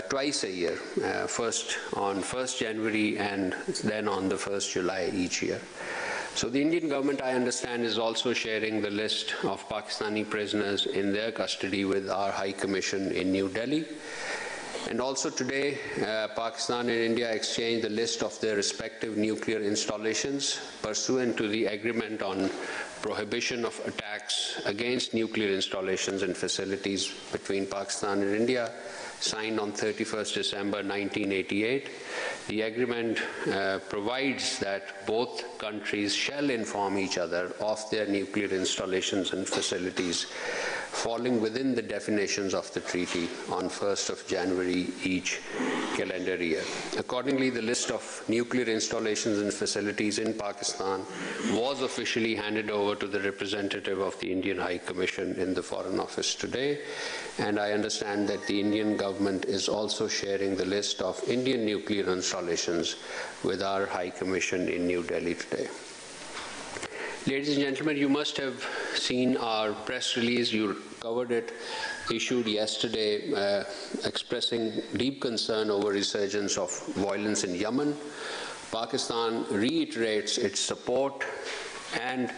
twice a year, first on 1st January and then on the 1st July each year. So the Indian government, I understand, is also sharing the list of Pakistani prisoners in their custody with our High Commission in New Delhi. And also today, Pakistan and India exchanged the list of their respective nuclear installations pursuant to the agreement on prohibition of attacks against nuclear installations and facilities between Pakistan and India, signed on 31st December 1988. The agreement provides that both countries shall inform each other of their nuclear installations and facilities falling within the definitions of the treaty on 1st of January each calendar year. Accordingly, the list of nuclear installations and facilities in Pakistan was officially handed over to the representative of the Indian High Commission in the Foreign Office today, and I understand that the Indian government is also sharing the list of Indian nuclear installations with our High Commission in New Delhi today. Ladies and gentlemen, you must have seen our press release, you covered it, issued yesterday, expressing deep concern over resurgence of violence in Yemen. Pakistan reiterates its support and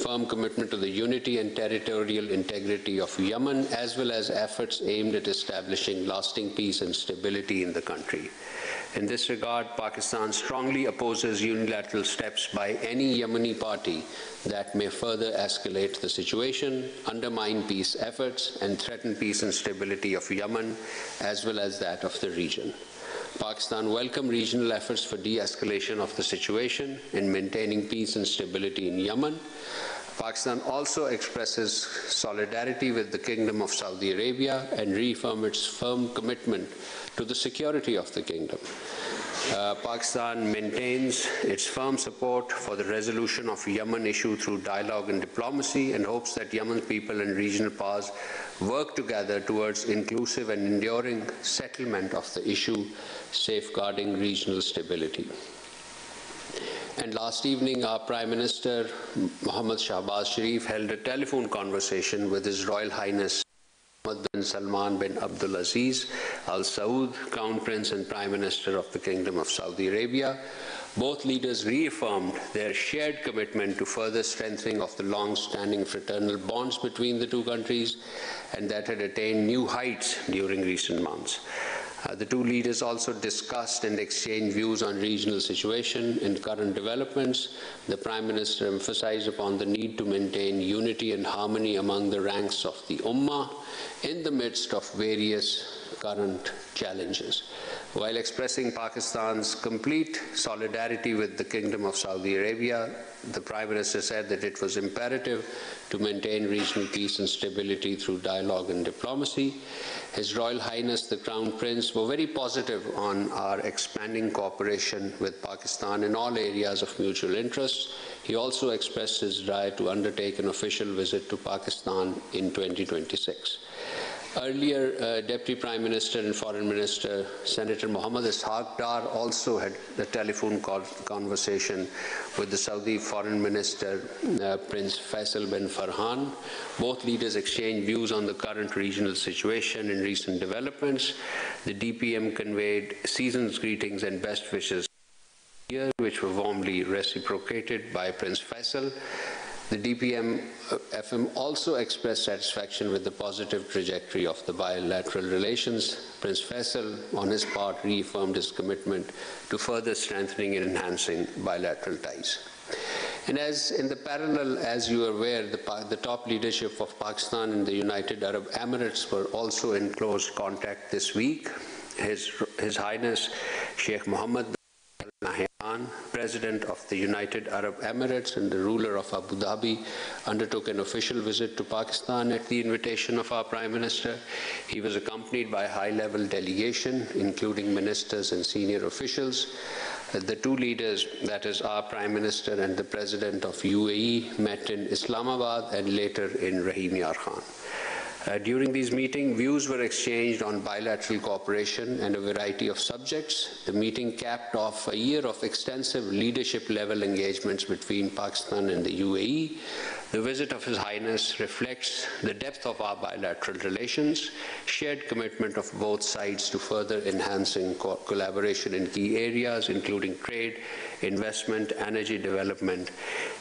firm commitment to the unity and territorial integrity of Yemen, as well as efforts aimed at establishing lasting peace and stability in the country. In this regard, Pakistan strongly opposes unilateral steps by any Yemeni party that may further escalate the situation, undermine peace efforts, and threaten peace and stability of Yemen, as well as that of the region. Pakistan welcomes regional efforts for de-escalation of the situation and maintaining peace and stability in Yemen. Pakistan also expresses solidarity with the Kingdom of Saudi Arabia and reaffirms its firm commitment to the security of the kingdom. Pakistan maintains its firm support for the resolution of Yemen issue through dialogue and diplomacy, and hopes that Yemen's people and regional powers work together towards inclusive and enduring settlement of the issue, safeguarding regional stability. And last evening, our Prime Minister, Mohammed Shahbaz Sharif, held a telephone conversation with His Royal Highness Mohammed bin Salman bin Abdulaziz Al Saud, Crown Prince and Prime Minister of the Kingdom of Saudi Arabia. Both leaders reaffirmed their shared commitment to further strengthening of the long-standing fraternal bonds between the two countries, and that had attained new heights during recent months. The two leaders also discussed and exchanged views on regional situation and current developments. The Prime Minister emphasized upon the need to maintain unity and harmony among the ranks of the Ummah in the midst of various current challenges. While expressing Pakistan's complete solidarity with the Kingdom of Saudi Arabia, the Prime Minister said that it was imperative to maintain regional peace and stability through dialogue and diplomacy. His Royal Highness the Crown Prince were very positive on our expanding cooperation with Pakistan in all areas of mutual interest. He also expressed his desire to undertake an official visit to Pakistan in 2026. Earlier, Deputy Prime Minister and Foreign Minister Senator Mohammed Ishaq Dar also had a telephone conversation with the Saudi Foreign Minister Prince Faisal bin Farhan. Both leaders exchanged views on the current regional situation and recent developments. The DPM conveyed season's greetings and best wishes, which were warmly reciprocated by Prince Faisal. The DPM-FM also expressed satisfaction with the positive trajectory of the bilateral relations. Prince Faisal, on his part, reaffirmed his commitment to further strengthening and enhancing bilateral ties. And as in the parallel, as you are aware, the top leadership of Pakistan and the United Arab Emirates were also in close contact this week. His Highness Sheikh Mohammed bin Nahyan, President of the United Arab Emirates and the ruler of Abu Dhabi, undertook an official visit to Pakistan at the invitation of our Prime Minister. He was accompanied by a high-level delegation, including ministers and senior officials. The two leaders, that is our Prime Minister and the President of UAE, met in Islamabad and later in Rahim Yar Khan. During these meetings, views were exchanged on bilateral cooperation and a variety of subjects. The meeting capped off a year of extensive leadership-level engagements between Pakistan and the UAE. The visit of His Highness reflects the depth of our bilateral relations, shared commitment of both sides to further enhancing collaboration in key areas, including trade, investment, energy development,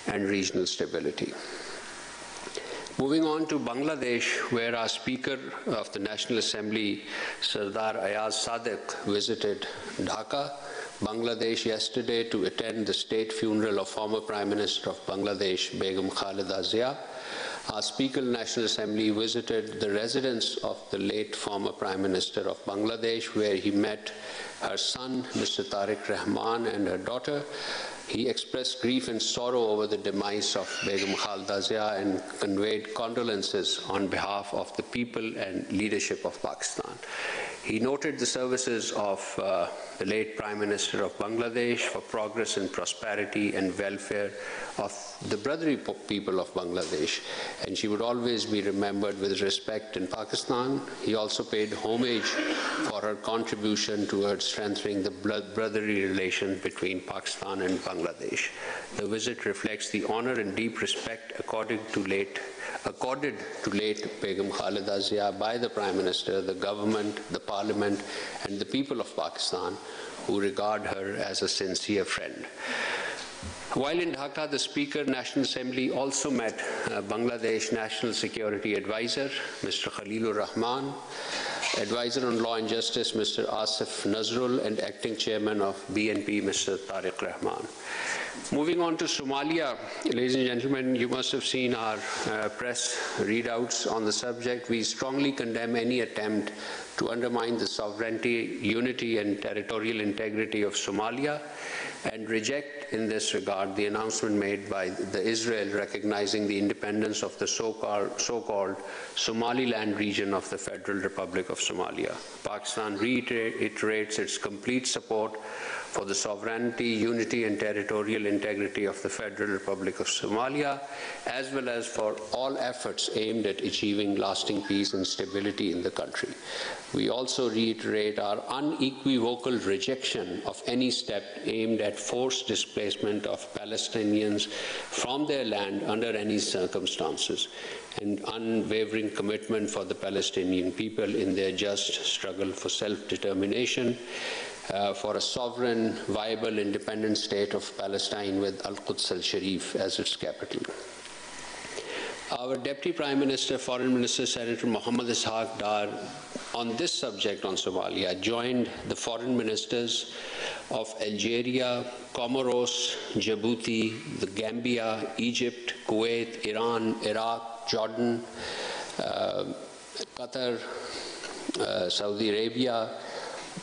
and regional stability. Moving on to Bangladesh, where our Speaker of the National Assembly, Sardar Ayaz Sadiq, visited Dhaka, Bangladesh yesterday to attend the state funeral of former Prime Minister of Bangladesh, Begum Khaleda Zia. Our Speaker of the National Assembly visited the residence of the late former Prime Minister of Bangladesh, where he met her son, Mr. Tariq Rahman, and her daughter. He expressed grief and sorrow over the demise of Begum Khaleda Zia and conveyed condolences on behalf of the people and leadership of Pakistan. He noted the services of the late Prime Minister of Bangladesh for progress and prosperity and welfare of the brotherly people of Bangladesh, and she would always be remembered with respect in Pakistan. He also paid homage for her contribution towards strengthening the brotherly relations between Pakistan and Bangladesh. The visit reflects the honor and deep respect accorded to late Begum Khaleda Zia by the Prime Minister, the government, the Parliament, and the people of Pakistan, who regard her as a sincere friend. While in Dhaka, the Speaker of the National Assembly also met Bangladesh National Security Advisor, Mr. Khalilur Rahman, Advisor on Law and Justice, Mr. Asif Nazrul, and Acting Chairman of BNP, Mr. Tariq Rahman. Moving on to Somalia, ladies and gentlemen, you must have seen our press readouts on the subject. We strongly condemn any attempt to undermine the sovereignty, unity, and territorial integrity of Somalia, and reject in this regard the announcement made by Israel recognizing the independence of the so-called Somaliland region of the Federal Republic of Somalia. Pakistan reiterates its complete support for the sovereignty, unity, and territorial integrity of the Federal Republic of Somalia, as well as for all efforts aimed at achieving lasting peace and stability in the country. We also reiterate our unequivocal rejection of any step aimed at forced displacement of Palestinians from their land under any circumstances, and unwavering commitment for the Palestinian people in their just struggle for self-determination, for a sovereign, viable, independent state of Palestine with Al-Quds al-Sharif as its capital. Our Deputy Prime Minister, Foreign Minister, Senator Mohammad Ishaq Dar, on this subject on Somalia, joined the foreign ministers of Algeria, Comoros, Djibouti, the Gambia, Egypt, Kuwait, Iran, Iraq, Jordan, Qatar, Saudi Arabia,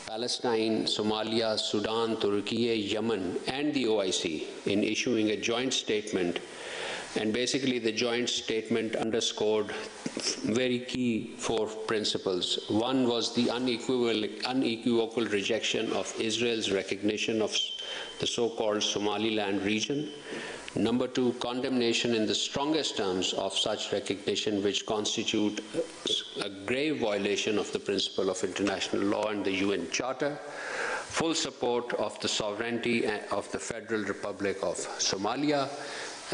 Palestine, Somalia, Sudan, Turkey, Yemen, and the OIC in issuing a joint statement. And basically, the joint statement underscored very key 4 principles. One was the unequivocal rejection of Israel's recognition of the so-called Somaliland region. Number 2, condemnation in the strongest terms of such recognition, which constitute a grave violation of the principle of international law and the UN Charter. Full support of the sovereignty of the Federal Republic of Somalia,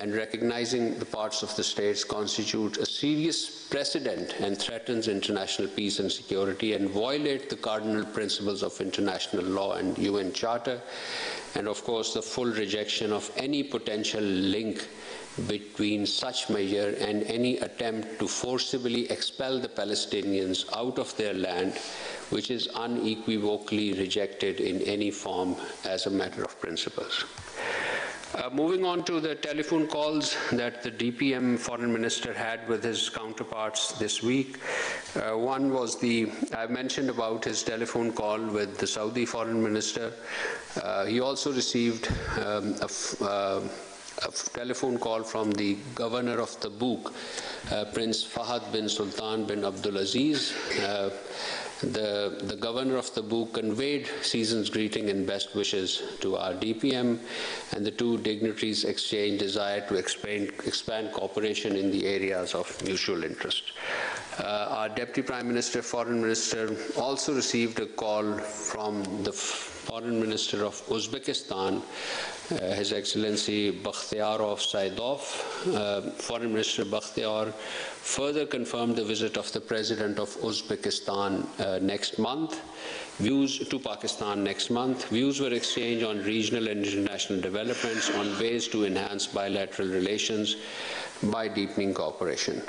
and recognizing the parts of the states constitute a serious precedent and threatens international peace and security and violate the cardinal principles of international law and UN Charter, and of course the full rejection of any potential link between such measure and any attempt to forcibly expel the Palestinians out of their land, which is unequivocally rejected in any form as a matter of principles. Moving on to the telephone calls that the DPM foreign minister had with his counterparts this week. One was I mentioned about his telephone call with the Saudi foreign minister. He also received a telephone call from the governor of Tabuk, Prince Fahad bin Sultan bin Abdulaziz. The governor of Tabuk conveyed season's greeting and best wishes to our DPM, and the 2 dignitaries exchanged desire to expand cooperation in the areas of mutual interest. Our Deputy Prime Minister, Foreign Minister, also received a call from the Foreign Minister of Uzbekistan, His Excellency 𝗕𝗿𝗵𝗀𝗺𝗀𝗺. Foreign Minister 𝗕𝗿𝗵𝗺 further confirmed the visit of the President of Uzbekistan next month. Views to Pakistan next month. Views were exchanged on regional and international developments, on ways to enhance bilateral relations by deepening cooperation.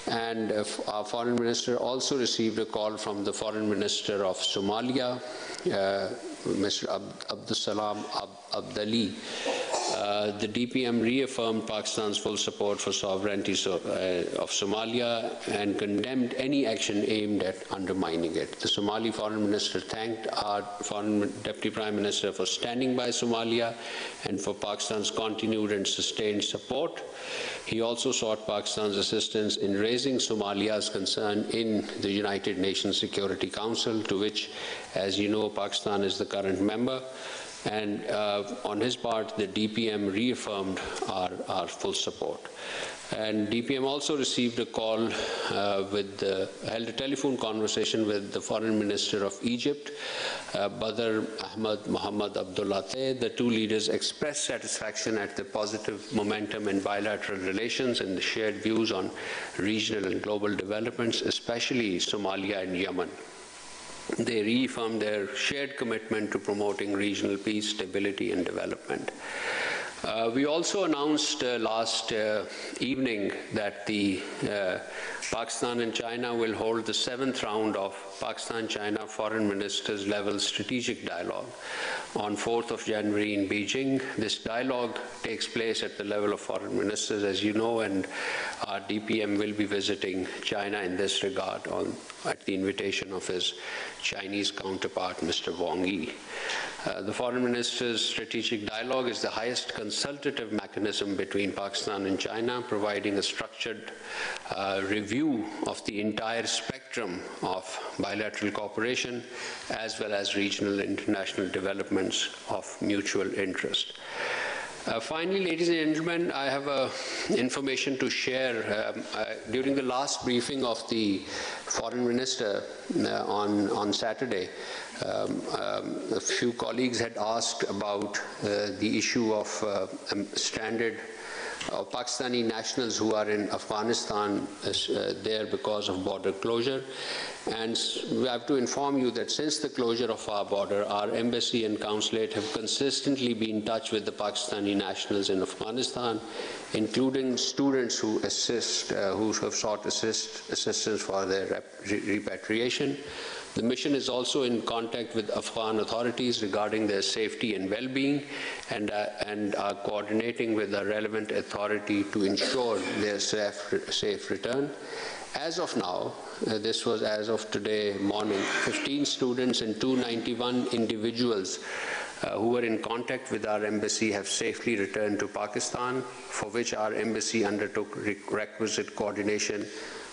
And our Foreign Minister also received a call from the Foreign Minister of Somalia, Mr. 𝗕𝗿𝗵𝗶𝗿. The DPM reaffirmed Pakistan's full support for sovereignty of Somalia and condemned any action aimed at undermining it. The Somali Foreign Minister thanked our Deputy Prime Minister for standing by Somalia and for Pakistan's continued and sustained support. He also sought Pakistan's assistance in raising Somalia's concern in the United Nations Security Council, to which, as you know, Pakistan is the current member. And on his part, the DPM reaffirmed our full support. And DPM also received a call, held a telephone conversation with the Foreign Minister of Egypt, Badr Ahmed Mohammed Abdullah. The two leaders expressed satisfaction at the positive momentum in bilateral relations and the shared views on regional and global developments, especially Somalia and Yemen. They reaffirmed their shared commitment to promoting regional peace, stability, and development. We also announced last evening that Pakistan and China will hold the 7th round of Pakistan-China Foreign Ministers level strategic dialogue on 4th of January in Beijing. This dialogue takes place at the level of foreign ministers, as you know, and our DPM will be visiting China in this regard at the invitation of his Chinese counterpart, Mr. Wang Yi. The Foreign Ministers' Strategic Dialogue is the highest consultative mechanism between Pakistan and China, providing a structured review of the entire spectrum of bilateral cooperation, as well as regional and international developments of mutual interest. Finally, ladies and gentlemen, I have information to share. During the last briefing of the Foreign Minister on Saturday, a few colleagues had asked about the issue of stranded Pakistani nationals who are in Afghanistan there because of border closure. And we have to inform you that since the closure of our border, our embassy and consulate have consistently been in touch with the Pakistani nationals in Afghanistan, including students who have sought assistance for their repatriation. The mission is also in contact with Afghan authorities regarding their safety and well-being, and are coordinating with the relevant authority to ensure their safe return. As of now, this was as of today morning, 15 students and 291 individuals who were in contact with our embassy have safely returned to Pakistan, for which our embassy undertook requisite coordination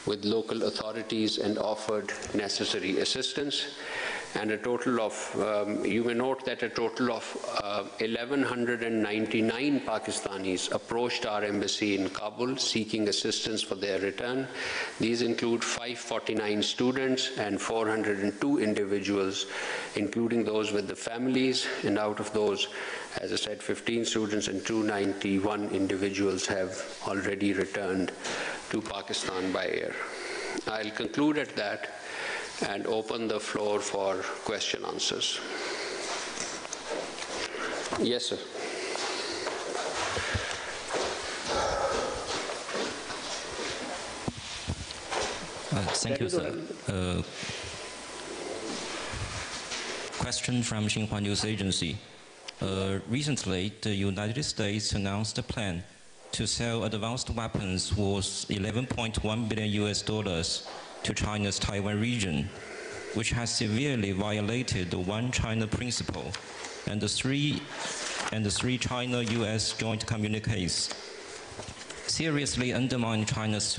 with local authorities and offered necessary assistance. And a total of, you may note that a total of 1,199 Pakistanis approached our embassy in Kabul seeking assistance for their return. These include 549 students and 402 individuals, including those with the families. And out of those, as I said, 15 students and 291 individuals have already returned to Pakistan by air. I'll conclude at that and open the floor for question answers. Yes, sir. Thank you, sir. Question from Xinhua News Agency. Recently, the United States announced a plan to sell advanced weapons worth $11.1 billion to China's Taiwan region, which has severely violated the One China principle and the three China-US joint communiques, seriously undermine China's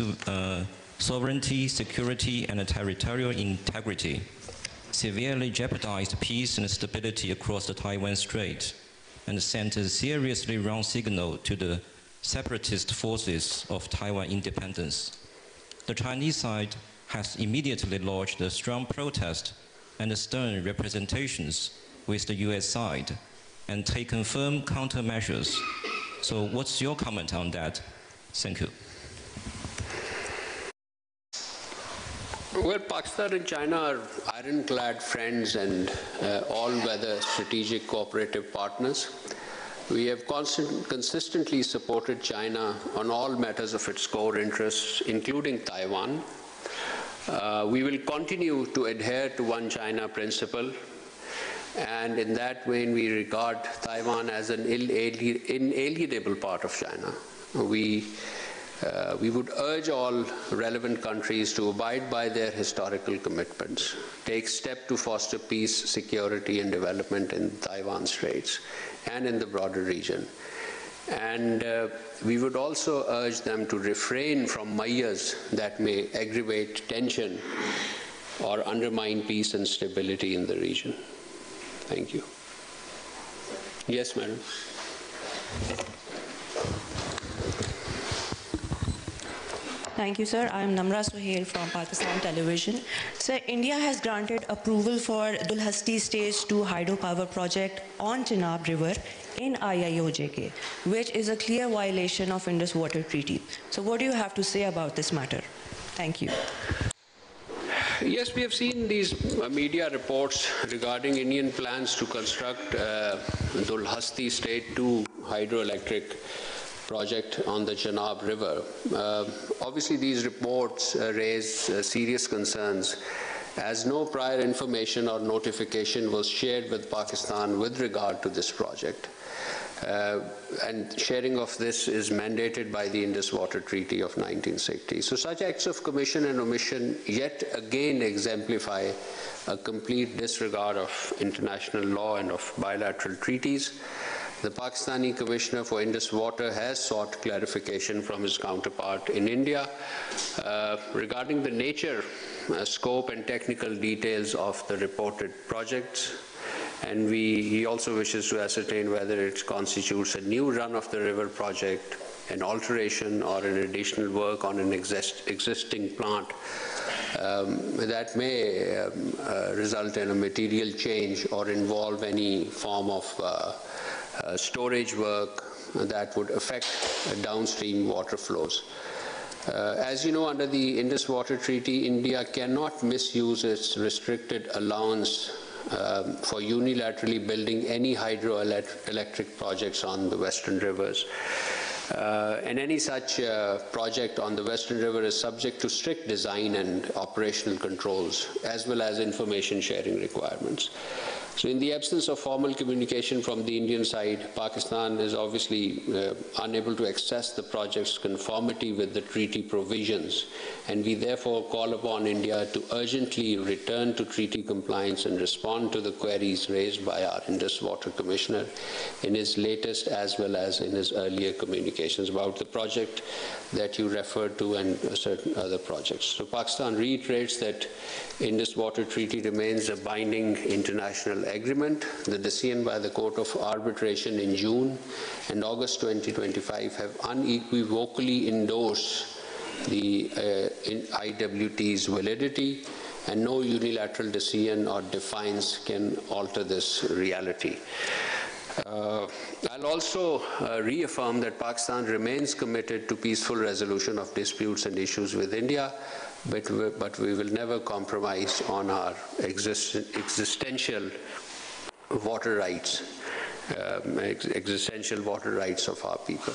sovereignty, security, and territorial integrity, severely jeopardized peace and stability across the Taiwan Strait, and sent a seriously wrong signal to the separatist forces of Taiwan independence. The Chinese side has immediately lodged a strong protest and stern representations with the US side and taken firm countermeasures. So what's your comment on that? Thank you. Well, Pakistan and China are ironclad friends and all-weather strategic cooperative partners. We have consistently supported China on all matters of its core interests, including Taiwan. We will continue to adhere to One China principle, and in that vein, we regard Taiwan as an inalienable part of China. We would urge all relevant countries to abide by their historical commitments, take steps to foster peace, security, and development in Taiwan Straits and in the broader region. And we would also urge them to refrain from measures that may aggravate tension or undermine peace and stability in the region. Thank you. Yes, Madam. Thank you, sir. I am 𝗕𝗏𝗀𝗀 from Pakistan Television. Sir, India has granted approval for 𝗕𝗏𝗀𝗀-ST-Stage 2 hydropower project on Chenab River in IIOJK, which is a clear violation of Indus Water Treaty. So what do you have to say about this matter? Thank you. Yes, we have seen these media reports regarding Indian plans to construct 𝗕𝗏𝗀𝗀-Stage 2 hydroelectric project on the Chenab River. Obviously, these reports raise serious concerns, as no prior information or notification was shared with Pakistan with regard to this project. And sharing of this is mandated by the Indus Water Treaty of 1960. So such acts of commission and omission yet again exemplify a complete disregard of international law and of bilateral treaties. The Pakistani Commissioner for Indus Water has sought clarification from his counterpart in India regarding the nature, scope, and technical details of the reported projects. And he also wishes to ascertain whether it constitutes a new run-of-the-river project, an alteration, or an additional work on an existing plant that may result in a material change or involve any form of storage work that would affect downstream water flows. As you know, under the Indus Water Treaty, India cannot misuse its restricted allowance for unilaterally building any hydroelectric projects on the western rivers. And any such project on the western river is subject to strict design and operational controls, as well as information sharing requirements. So in the absence of formal communication from the Indian side, Pakistan is obviously unable to assess the project's conformity with the treaty provisions, and we therefore call upon India to urgently return to treaty compliance and respond to the queries raised by our Indus Water Commissioner in his latest as well as in his earlier communications about the project that you referred to and certain other projects. So Pakistan reiterates that Indus Water Treaty remains a binding international agreement. The decision by the Court of Arbitration in June and August 2025 have unequivocally endorsed the IWT's validity, and no unilateral decision or defiance can alter this reality. I'll also reaffirm that Pakistan remains committed to peaceful resolution of disputes and issues with India, but we will never compromise on our existential water rights of our people.